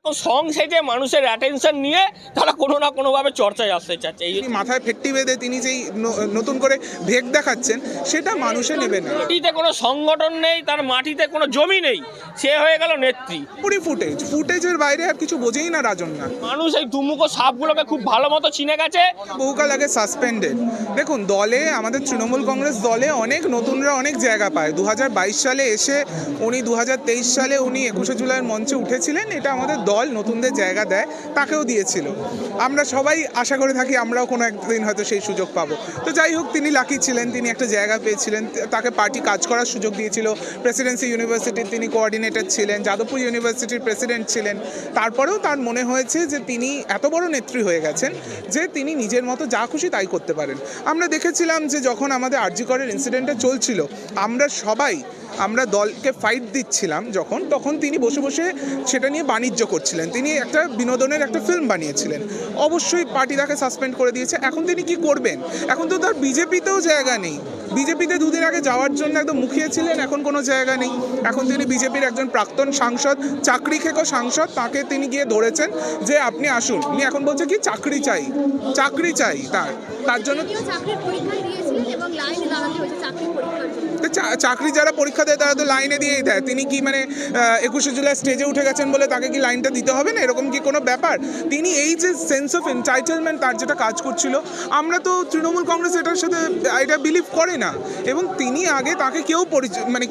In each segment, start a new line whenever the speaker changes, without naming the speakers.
Song সেজে মানুষের attention নিয়ে তারা কোনো না কোনোভাবে চর্চায় আসতে চাচ্ছে। এই
মাথায় ফেট্টি বেঁধে তিনি যেই নতুন করে ভেগ দেখাচ্ছেন সেটা মানুষে নেবে না।
মাটিতে কোনো সংগঠন নেই, তার মাটিতে কোনো জমি নেই, সে হয়ে গেল নেত্রী।
পুরি ফুটেজের বাইরে আর কিছু বোঝেই না রাজন্যা।
মানুষ এই দুমুখো সাপগুলোকে খুব ভালো মতো চিনে গেছে।
বহুকাল আগে সাসপেন্ডেড। দেখুন, দলে আমাদের তৃণমূল কংগ্রেস দলে অনেক নতুনরা অনেক জায়গা পায়। 2022 সালে এসে উনি 2023 সালে উনি 21শে জুলাইয়ের মঞ্চে উঠেছিলেন। এটা আমাদের দল নতুনদের জায়গা দেয়, তাকেও দিয়েছিল। আমরা সবাই আশা করে থাকি আমরাও কোনো একদিন হয়তো সেই সুযোগ পাবো। তো যাই হোক, তিনি লাকি ছিলেন, তিনি একটা জায়গা পেয়েছিলেন, তাকে পার্টি কাজ করার সুযোগ দিয়েছিল। প্রেসিডেন্সি ইউনিভার্সিটির তিনি কোঅর্ডিনেটর ছিলেন, যাদবপুর ইউনিভার্সিটির প্রেসিডেন্ট ছিলেন। তারপরেও তার মনে হয়েছে যে তিনি এত বড় নেত্রী হয়ে গেছেন যে তিনি নিজের মতো যা খুশি তাই করতে পারেন। আমরা দেখেছিলাম যে যখন আমাদের আরজি করের ইনসিডেন্টটা চলছিল, আমরা দলকে ফাইট দিচ্ছিলাম তখন তিনি বসে বসে সেটা নিয়ে বাণিজ্য করছিলেন। তিনি একটা বিনোদনের একটা ফিল্ম বানিয়েছিলেন। অবশ্যই পার্টি তাকে সাসপেন্ড করে দিয়েছে। এখন তিনি কি করবেন? এখন তো তার বিজেপিতেও জায়গা নেই। বিজেপিতে দুদিন আগে যাওয়ার জন্য একদম মুখিয়েছিলেন, এখন কোনো জায়গা নেই। এখন তিনি বিজেপির একজন প্রাক্তন সাংসদ, চাকরি খেকো সাংসদ, তাকে তিনি গিয়ে ধরেছেন যে আপনি আসুন। উনি এখন বলছে কি চাকরি চাই তার জন্য। চাকরি যারা পরীক্ষা দেয় তারা তো লাইনে দিয়েই দেয়। তিনি কি 21শে জুলাই স্টেজে উঠে গেছেন বলে তাকে কি লাইনটা দিতে হবে না? এরকম কি কোনো ব্যাপার? তিনি এই যে সেন্স অফ এনটাইটেলমেন্ট তার যেটা কাজ করছিল, আমরা তো তৃণমূল কংগ্রেস এটার সাথে এটা বিলিভ করে না। এবং তিনি আগে তাকে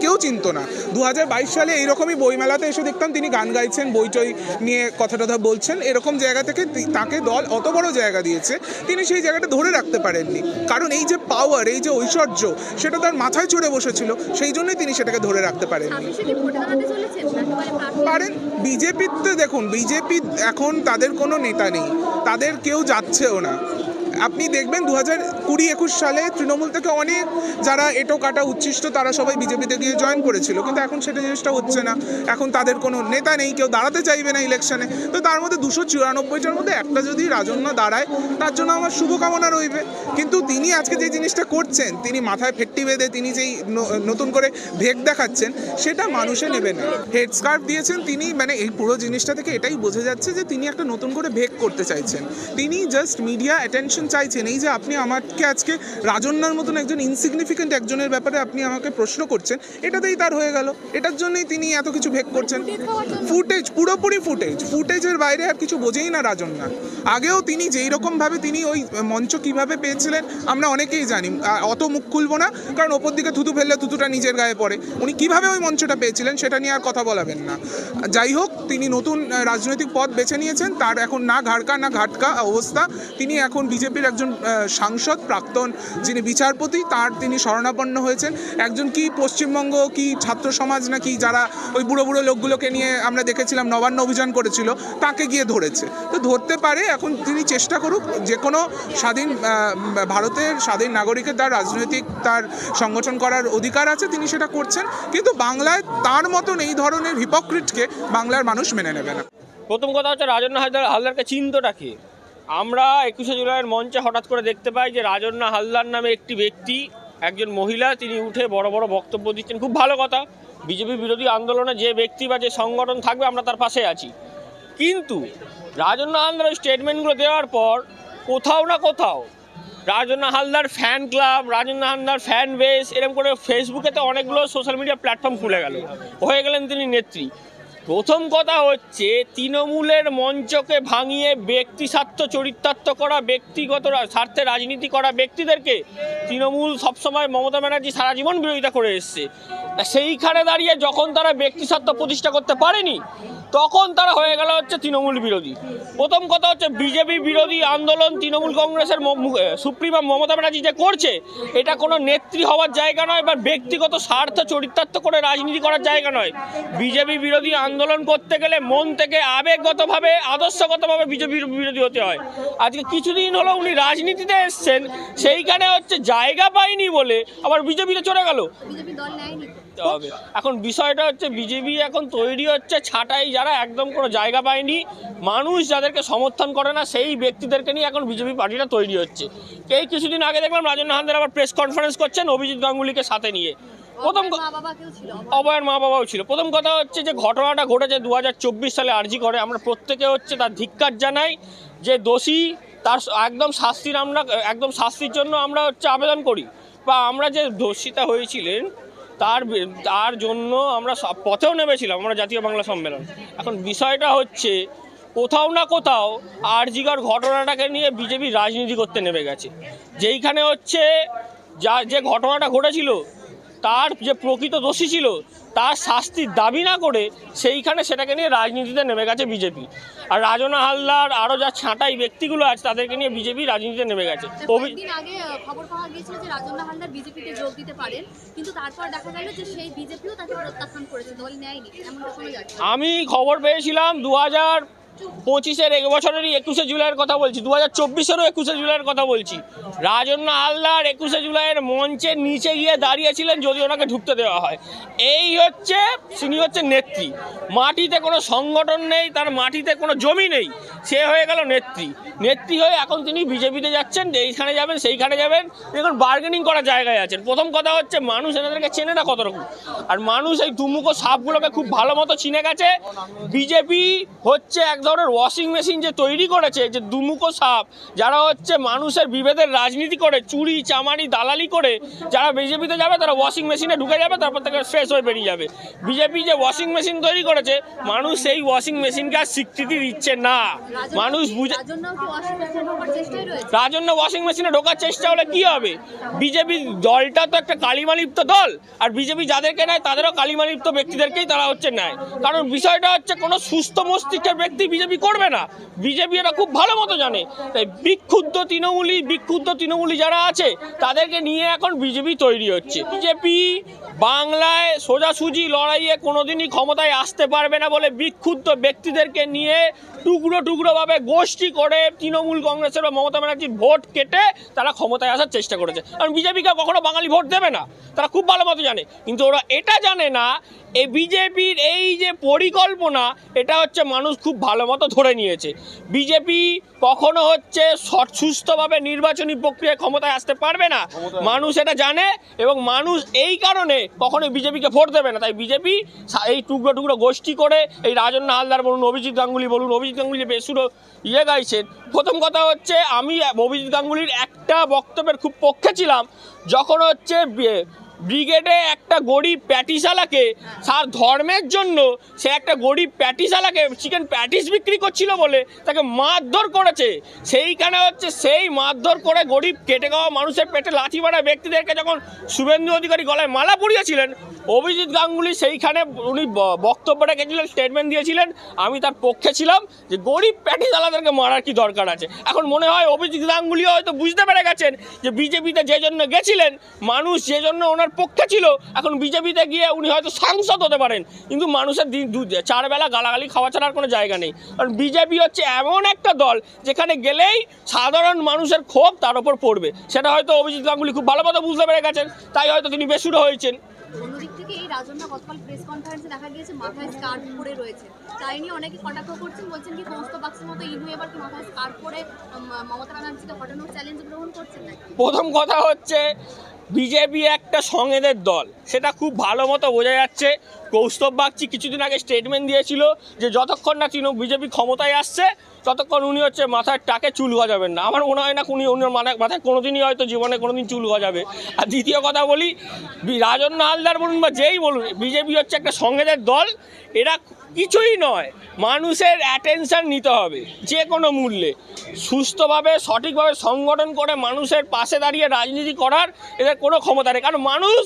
কেউ চিনতো না। 2022 সালে এইরকমই বইমেলাতে এসে দেখতাম তিনি গান গাইছেন, বইটই নিয়ে কথা বলছেন। এরকম জায়গা থেকে তাকে দল অত বড় জায়গা দিয়েছে, তিনি সেই জায়গাটা ধরে রাখতে পারেননি। কারণ এই যে পাওয়ার, এই যে ঐশ্বর্য, সেটা তার মাথায় চড়ে বসেছিল, সেই জন্যই তিনি সেটাকে ধরে রাখতে পারেননি। বিজেপিতে দেখুন, বিজেপি এখন তাদের কোনো নেতা নেই, তাদের কেউ যাচ্ছেও না। আপনি দেখবেন 2020-21 সালে তৃণমূল থেকে অনেক যারা এটো কাটা উচ্ছিষ্ট তারা সবাই বিজেপিতে গিয়ে জয়েন করেছিল, কিন্তু এখন সেটা জিনিসটা হচ্ছে না। এখন তাদের কোনো নেতা নেই, কেউ দাঁড়াতে চাইবে না ইলেকশনে। তো তার মধ্যে 294টার মধ্যে একটা যদি রাজন্য দাঁড়ায়, তার জন্য আমার শুভকামনা রইবে। কিন্তু তিনি আজকে যে জিনিসটা করছেন, তিনি মাথায় ফেট্টি বেঁধে তিনি যেই নতুন করে ভেগ দেখাচ্ছেন, সেটা মানুষে নেবে না। হেডস্কার্ফ দিয়েছেন তিনি, এই পুরো জিনিসটা থেকে এটাই বোঝা যাচ্ছে যে তিনি একটা নতুন করে ভেগ করতে চাইছেন। তিনি জাস্ট মিডিয়া অ্যাটেনশন চাইছেন। এই যে আপনি আমাকে আজকে রাজন্যার মতন একজন ইনসিগনিফিকেন্ট একজনের ব্যাপারে আপনি আমাকে প্রশ্ন করছেন, এটাতেই তার হয়ে গেল। এটার জন্যই তিনি এত কিছু ভেগ করছেন। পুরোপুরি ফুটেজের বাইরে আর কিছু বোঝেই না রাজন্যা। আগেও তিনি যেই রকমভাবে তিনি ওই মঞ্চ কিভাবে পেয়েছিলেন আমরা অনেকেই জানি। অত মুখ খুলবো না, কারণ ওপর দিকে থুতু ফেললে থুতুটা নিজের গায়ে পড়ে। উনি কিভাবে ওই মঞ্চটা পেয়েছিলেন সেটা নিয়ে আর কথা বলাবেন না। যাই হোক, তিনি নতুন রাজনৈতিক পথ বেছে নিয়েছেন। তার এখন না ঘাড়কা না ঘাটকা অবস্থা। তিনি এখন বিজেপির একজন সাংসদ, প্রাক্তন যিনি বিচারপতি, তিনি শরণাপন্ন হয়েছেন। একজন কি পশ্চিমবঙ্গ কি ছাত্র সমাজ নাকি যারা ওই বুড়ো লোকগুলোকে নিয়ে আমরা দেখেছিলাম নবান্ন অভিযান করেছিল, তাকে গিয়ে ধরেছে। তো ধরতে পারে, এখন তিনি চেষ্টা করুক। যে কোনো ভারতের স্বাধীন নাগরিকের তার রাজনৈতিক তার সংগঠন করার অধিকার আছে, তিনি সেটা করছেন। কিন্তু বাংলায় তার মতন এই ধরনের হিপোক্রিটকে বাংলার মানুষ মেনে নেবে না।
প্রথম কথা হচ্ছে রাজন্যা হালদারকে চিনতোটা কি? আমরা 21শে জুলাইয়ের মঞ্চে হঠাৎ করে দেখতে পাই যে রাজন্যা হালদার নামে একটি ব্যক্তি, একজন মহিলা, তিনি উঠে বড় বড় বক্তব্য দিচ্ছেন। খুব ভালো কথা, বিজেপি বিরোধী আন্দোলনে যে ব্যক্তি বা যে সংগঠন থাকবে আমরা তার পাশে আছি। কিন্তু রাজন্যা হালদার ওই স্টেটমেন্টগুলো দেওয়ার পর কোথাও না কোথাও Rajanya Haldar fan club, Rajanya Haldar fan base, এরকম করে ফেসবুকেতে অনেকগুলো সোশ্যাল মিডিয়া প্ল্যাটফর্ম খুলে গেল, হয়ে গেলেন তিনি নেত্রী। প্রথম কথা হচ্ছে, তৃণমূলের মঞ্চকে ভাঙিয়ে ব্যক্তি স্বার্থ চরিতার্থ করা, ব্যক্তিগত স্বার্থে রাজনীতি করা ব্যক্তিদেরকে তৃণমূল সবসময় মমতা ব্যানার্জি সারা জীবন বিরোধিতা করে এসছে। সেইখানে দাঁড়িয়ে যখন তারা ব্যক্তি স্বার্থ প্রতিষ্ঠা করতে পারেনি, তখন তারা হয়ে গেল হচ্ছে তৃণমূল বিরোধী। প্রথম কথা হচ্ছে, বিজেপি বিরোধী আন্দোলন তৃণমূল কংগ্রেসের সুপ্রিমো মমতা ব্যানার্জি যে করছে, এটা কোনো নেত্রী হওয়ার জায়গা নয় বা ব্যক্তিগত স্বার্থ চরিতার্থ করে রাজনীতি করার জায়গা নয়। বিজেপি বিরোধী আন্দোলন করতে গেলে মন থেকে আবেগগতভাবে, আদর্শগতভাবে বিজেপি বিরোধী হতে হয়। আজকে কিছুদিন হলো উনি রাজনীতিতে এসছেন, সেইখানে হচ্ছে জায়গা পায়নি বলে আবার বিজেপিতে চলে গেল। এখন বিষয়টা হচ্ছে, বিজেপি এখন তৈরি হচ্ছে ছাঁটাই, যারা একদম কোনো জায়গা পায়নি, মানুষ যাদেরকে সমর্থন করে না, সেই ব্যক্তিদেরকে নিয়ে এখন বিজেপি পার্টিটা তৈরি হচ্ছে। কিছুদিন আগে দেখলাম রাজন্যা হালদার আবার প্রেস কনফারেন্স করছেন অভিজিৎ গাঙ্গুলিকে সাথে নিয়ে। প্রথম
মা বাবা কেউ ছিল?
অভয়ের মা বাবাও ছিল। প্রথম কথা হচ্ছে যে ঘটনাটা ঘটেছে 2024 সালে আরজি করে, আমরা প্রত্যেকে হচ্ছে তার ধিক্কার জানাই, যে দোষী তার একদম শাস্তির, আমরা একদম শাস্তির জন্য আমরা হচ্ছে আবেদন করি, বা আমরা যে দোষিতা হয়েছিলেন তার জন্য আমরা পথেও নেমেছিলাম, আমরা জাতীয় বাংলা সম্মেলন। এখন বিষয়টা হচ্ছে কোথাও না কোথাও আরজিকর ঘটনাটাকে নিয়ে বিজেপি রাজনীতি করতে নেমে গেছে, যেইখানে হচ্ছে যে ঘটনাটা ঘটেছিল তার যে প্রকৃত দোষী ছিল তার শাস্তির দাবি না করে সেইখানে সেটাকে নিয়ে রাজনীতিতে নেমে গেছে বিজেপি। আর রাজনা হালদার আরও যা ছাঁটাই ব্যক্তিগুলো আছে তাদেরকে নিয়ে বিজেপি রাজনীতিতে নেমে গেছে।
কয়েকদিন আগে খবর পাওয়া গিয়েছিল যে রাজনা হালদার বিজেপিতে যোগ দিতে পারেন, কিন্তু তারপর দেখা গেল যে সেই বিজেপিও তাকে প্রত্যাখ্যান করেছে, দল নেয়নি, এমনটা শোনা যাচ্ছে।
আমি খবর পেয়েছিলাম 2025-এর 1 বছরেরই 21শে জুলাইয়ের কথা বলছি, 2024-এরও 21শে জুলাইয়ের কথা বলছি। রাজন্না হালদার 21শে জুলাইয়ের মঞ্চের নিচে গিয়ে দাঁড়িয়েছিলেন যদি ওনাকে ঢুকতে দেওয়া হয়। এই হচ্ছে তিনি হচ্ছে নেত্রী, মাটিতে কোনো সংগঠন নেই, তার মাটিতে কোনো জমি নেই, সে হয়ে গেল নেত্রী। নেত্রী হয়ে এখন তিনি বিজেপিতে যাচ্ছেন, এইখানে যাবেন সেইখানে যাবেন, এখন বার্গেনিং করার জায়গায় আছেন। প্রথম কথা হচ্ছে মানুষ এনাদেরকে চেনে না কত রকম, আর মানুষ এই দুমুখো সাপগুলোকে খুব ভালো মতো চিনে গেছে। বিজেপি হচ্ছে এক ধরনের ওয়াশিং মেশিন যে তৈরি করেছে, যে দুমুখো সাপ যারা হচ্ছে মানুষের বিভেদের রাজনীতি করে, চুরি চামারি দালালি করে যারা বিজেপিতে যাবে তারা ওয়াশিং মেশিনে ঢুকে যাবে, তারপর থেকে ফ্রেশ হয়ে বেরিয়ে যাবে। বিজেপি যে ওয়াশিং মেশিন তৈরি করেছে, মানুষ সেই ওয়াশিং মেশিনকে আর স্বীকৃতি দিচ্ছে না। মানুষ বুঝে রাজন্য ওয়াশিং মেশিনে ঢোকার চেষ্টা হলে কি হবে? বিজেপি দলটা তো একটা কালিমালিপ্ত দল, আর বিজেপি যাদেরকে নেয় তাদেরও কালিমালিপ্ত ব্যক্তিদেরকেই তারা হচ্ছে নেয়। কারণ বিষয়টা হচ্ছে কোনো সুস্থ মস্তিষ্কের ব্যক্তি বিজেপি করবে না, বিজেপি এটা খুব ভালো মতো জানে। তাই বিক্ষুব্ধ তৃণমূলী যারা আছে তাদেরকে নিয়ে এখন বিজেপি তৈরি হচ্ছে। বিজেপি বাংলায় সোজাসুজি লড়াইয়ে কোনোদিনই ক্ষমতায় আসতে পারবে না বলে বিক্ষুব্ধ ব্যক্তিদেরকে নিয়ে টুকরোভাবে গোষ্ঠী করে তৃণমূল কংগ্রেসের বা মমতা ব্যানার্জির ভোট কেটে তারা ক্ষমতায় আসার চেষ্টা করেছে। কারণ বিজেপিকে কখনো বাঙালি ভোট দেবে না, তারা খুব ভালো মতো জানে। কিন্তু ওরা এটা জানে না এই বিজেপির এই যে পরিকল্পনা, এটা হচ্ছে মানুষ খুব ভালো মতো ধরে নিয়েছে। বিজেপি কখনো হচ্ছে সুস্থভাবে নির্বাচনী প্রক্রিয়ায় ক্ষমতায় আসতে পারবে না, মানুষ এটা জানে, এবং মানুষ এই কারণে কখনো বিজেপিকে ভোট দেবে না। তাই বিজেপি এই টুকরো গোষ্ঠী করে, এই রাজন্না হালদার বলুন, অভিজিৎ গাঙ্গুলি বলুন, অভিজিৎ গাঙ্গুলি বেসুরো গাইছেন। প্রথম কথা হচ্ছে আমি অভিজিৎ গাঙ্গুলির একটা বক্তব্যের খুব পক্ষে ছিলাম, যখন হচ্ছে ব্রিগেডে একটা গরিব প্যাটিসালাকে তার ধর্মের জন্য সে একটা গরিব প্যাটিসালাকে চিকেন প্যাটিস বিক্রি করছিল বলে তাকে মারধর করেছে। সেইখানে হচ্ছে সেই মারধর করে গরিব কেটে খাওয়া মানুষের পেটে লাথি মারা ব্যক্তিদেরকে যখন শুভেন্দু অধিকারী গলায় মালা পরিয়েছিলেন, অভিজিৎ গাঙ্গুলি সেইখানে উনি বক্তব্য রেখেছিলেন, স্টেটমেন্ট দিয়েছিলেন, আমি তার পক্ষে ছিলাম যে গরিব প্যাটিসালাদেরকে মারার কি দরকার আছে। এখন মনে হয় অভিজিৎ গাঙ্গুলিও হয়তো বুঝতে পেরে গেছেন যে বিজেপিতে যে জন্য গেছিলেন, মানুষ যে জন্য ওনার পক্ষে ছিল, এখন বিজেপিতে গিয়ে উনি হয়তো সাংসদ হতে পারেন, কিন্তু মানুষের 4 বেলা গালাগালি খাওয়া ছাড়ার কোনো জায়গা নেই। কারণ বিজেপি হচ্ছে এমন একটা দল যেখানে গেলেই সাধারণ মানুষের ক্ষোভ তার উপর পড়বে, সেটা হয়তো অভিজিৎ গাঙ্গুলি খুব ভালো মতো বুঝতে পেরে গেছেন, তাই হয়তো তিনি বেসুরো হয়েছেন।
অন্যদিক থেকে এই রাজন্না গতকাল প্রেস কনফারেন্সে দেখা গিয়েছে মাথায় স্কার্ফ পরে রয়েছে, তাই নিয়ে অনেকে কটাক্ষ করছেন, বলছেন কি সমস্ত বাক্সের মতো ইনু এবার কি মাথায় স্কার্ফ পরে মমতা ব্যানার্জিকে হটানোর চ্যালেঞ্জ গ্রহণ করছেন নাকি?
প্রথম কথা হচ্ছে বিজেপি একটা সংঘেদের দল, সেটা খুব ভালো মতো বোঝা যাচ্ছে। কৌস্তব বাগচি কিছুদিন আগে স্টেটমেন্ট দিয়েছিল যে যতক্ষণ না বিজেপি ক্ষমতায় আসছে ততক্ষণ উনি হচ্ছে মাথার টাকে চুল গজাবেন না। আমার মনে হয় না উনি মাথায় কোনোদিনই হয়তো জীবনে কোনোদিন চুল গজাবে। আর দ্বিতীয় কথা বলি, রাজন্না হালদার বলুন বা যেই বলুন, বিজেপি হচ্ছে একটা সংঘেদের দল, এরা কিছুই নয়। মানুষের অ্যাটেনশন নিতে হবে যে কোনো মূল্যে, সুস্থভাবে সঠিকভাবে সংগঠন করে মানুষের পাশে দাঁড়িয়ে রাজনীতি করার এদের কোনো ক্ষমতা নেই, কারণ মানুষ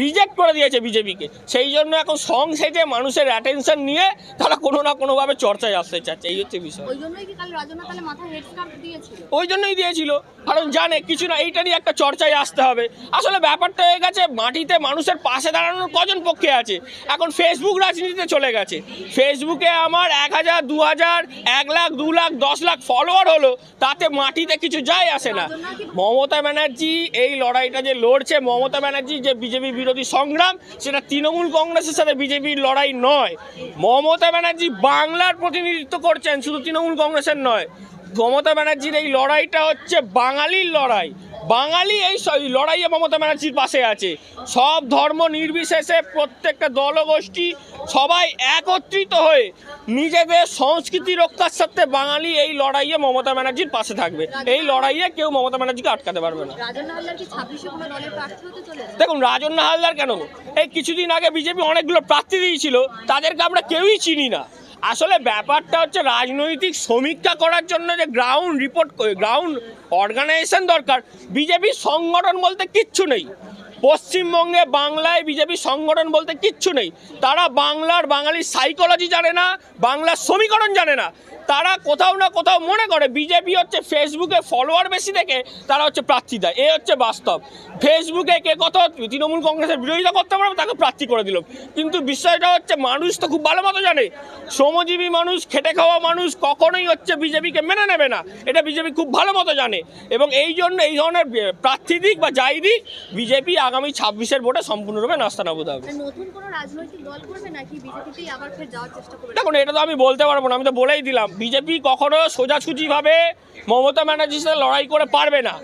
রিজেক্ট করে দিয়েছে বিজেপিকে। সেই জন্য এখন সং সেজে মানুষের অ্যাটেনশন নিয়ে তারা কোনো না কোনোভাবে চর্চায় আসতে চাচ্ছে, এই হচ্ছে বিষয়।
ওই জন্যই কি কাল রাজন্না তাহলে মাথায় হেড স্কার্ফ দিয়েছিল?
ওই জন্যই দিয়েছিল, কারণ জানে কিছু না, এইটা নিয়ে একটা চর্চায় আসতে হবে। আসলে ব্যাপারটা হয়ে গেছে, মাটিতে মানুষের পাশে দাঁড়ানোর কজন পক্ষে আছে, এখন ফেসবুক রাজনীতিতে চলে গেছে। ফেসবুকে আমার 1000, 2000, 1 লাখ, 2 লাখ, 10 লাখ ফলোয়ার হলো, তাতে মাটিতে কিছু যায় আসে না। মমতা ব্যানার্জি এই লড়াইটা যে লড়ছে, মমতা ব্যানার্জি যে বিজেপি বিরোধী সংগ্রাম, সেটা তৃণমূল কংগ্রেসের সাথে বিজেপির লড়াই নয়। মমতা ব্যানার্জি বাংলার প্রতিনিধিত্ব করছেন, শুধু তৃণমূল কংগ্রেসের নয়, মমতা ব্যানার্জির এই লড়াইটা হচ্ছে বাঙালির লড়াই। বাঙালি এই লড়াইয়ে মমতা ব্যানার্জির পাশে আছে। সব ধর্ম নির্বিশেষে প্রত্যেকটা দলগোষ্ঠী সবাই একত্রিত হয়ে নিজেদের সংস্কৃতি রক্ষার সাথে বাঙালি এই লড়াইয়ে মমতা ব্যানার্জির পাশে থাকবে। এই লড়াইয়ে কেউ মমতা ব্যানার্জিকে আটকাতে পারবে না।
রাজন্না হালদার কি 26 কোনো দলের প্রার্থী হতে চলেছে?
দেখুন, রাজন্না হালদার কেন, এই কিছুদিন আগে বিজেপি অনেকগুলো প্রার্থী দিয়েছিল, তাদেরকে আমরা কেউই চিনি না। আসলে ব্যাপারটা হচ্ছে রাজনৈতিক সমীক্ষা করার জন্য যে গ্রাউন্ড রিপোর্ট, গ্রাউন্ড অর্গানাইজেশন দরকার। বিজেপির সংগঠন বলতে কিচ্ছু নেই পশ্চিমবঙ্গে, বাংলায় বিজেপি সংগঠন বলতে কিচ্ছু নেই। তারা বাঙালির সাইকোলজি জানে না, বাংলার সমীকরণ জানে না। তারা কোথাও না কোথাও মনে করে বিজেপি হচ্ছে ফেসবুকে ফলোয়ার বেশি দেখে তারা হচ্ছে প্রার্থী দেয়। এ হচ্ছে বাস্তব। ফেসবুকে কে কত তৃণমূল কংগ্রেসের বিরোধিতা করতে পারবে তাকে প্রার্থী করে দিল। কিন্তু বিষয়টা হচ্ছে মানুষ তো খুব ভালো মতো জানে, শ্রমজীবী মানুষ, খেটে খাওয়া মানুষ কখনোই হচ্ছে বিজেপিকে মেনে নেবে না। এটা বিজেপি খুব ভালো মতো জানে এবং এই জন্য এই ধরনের প্রার্থী দিক বা যাই দিক, বিজেপি আগামী 26-এর ভোটে সম্পূর্ণরূপে নাস্তানাবুদ হবে।
নতুন কোনো রাজনৈতিক দল করবে নাকি বিজেপিতেই আবার ফের যাওয়ার চেষ্টা করবে?
দেখুন, এটা তো আমি বলতে পারবো না, আমি তো বলেই দিলাম বিজেপি কখনো সোজাসুজিভাবে মমতা ব্যানার্জির সাথে লড়াই করে পারবে না।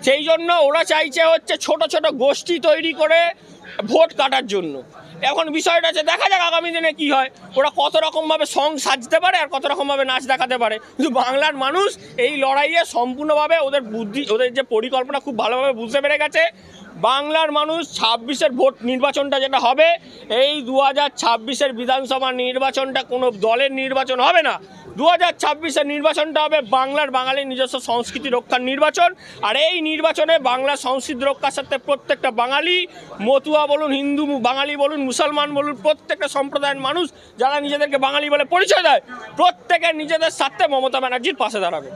সেই জন্য ওরা চাইছে হচ্ছে ছোট ছোট গোষ্ঠী তৈরি করে ভোট কাটার জন্য। এখন বিষয়টা আছে, দেখা যাক আগামী দিনে কি হয়। ওরা কত রকমভাবে সং সাজতে পারে আর কত রকমভাবে নাচ দেখাতে পারে, কিন্তু বাংলার মানুষ এই লড়াইয়ে সম্পূর্ণভাবে ওদের বুদ্ধি, ওদের যে পরিকল্পনা খুব ভালোভাবে বুঝতে পেরে গেছে। বাংলার মানুষ 26-এর ভোট নির্বাচনটা যেটা হবে, এই 2026-এর বিধানসভা নির্বাচনটা কোনো দলের নির্বাচন হবে না। 2026-এর নির্বাচনটা হবে বাঙালির নিজস্ব সংস্কৃতি রক্ষার নির্বাচন। আর এই নির্বাচনে বাংলার সংস্কৃতি রক্ষার সাথে প্রত্যেকটা বাঙালি, মতুয়া বলুন, হিন্দু বাঙালি বলুন, মুসলমান বলুন, প্রত্যেকটা সম্প্রদায়ের মানুষ যারা নিজেদেরকে বাঙালি বলে পরিচয় দেয়, প্রত্যেকের নিজেদের স্বার্থে মমতা ব্যানার্জির পাশে দাঁড়াবে।